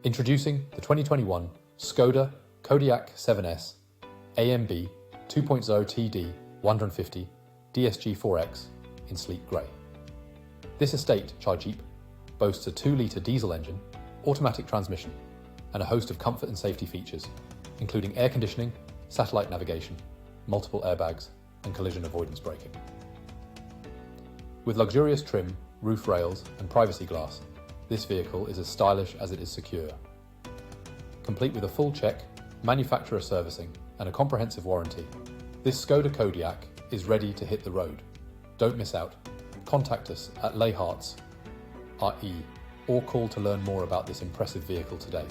Introducing the 2021 Skoda Kodiaq 7S AMB 2.0 TD 150 DSG 4X in sleek grey. This estate char Jeep boasts a 2-litre diesel engine, automatic transmission, and a host of comfort and safety features, including air conditioning, satellite navigation, multiple airbags, and collision avoidance braking. With luxurious trim, roof rails, and privacy glass, this vehicle is as stylish as it is secure. Complete with a full check, manufacturer servicing, and a comprehensive warranty, this Skoda Kodiaq is ready to hit the road. Don't miss out. Contact us at Laharts, RE, or call to learn more about this impressive vehicle today.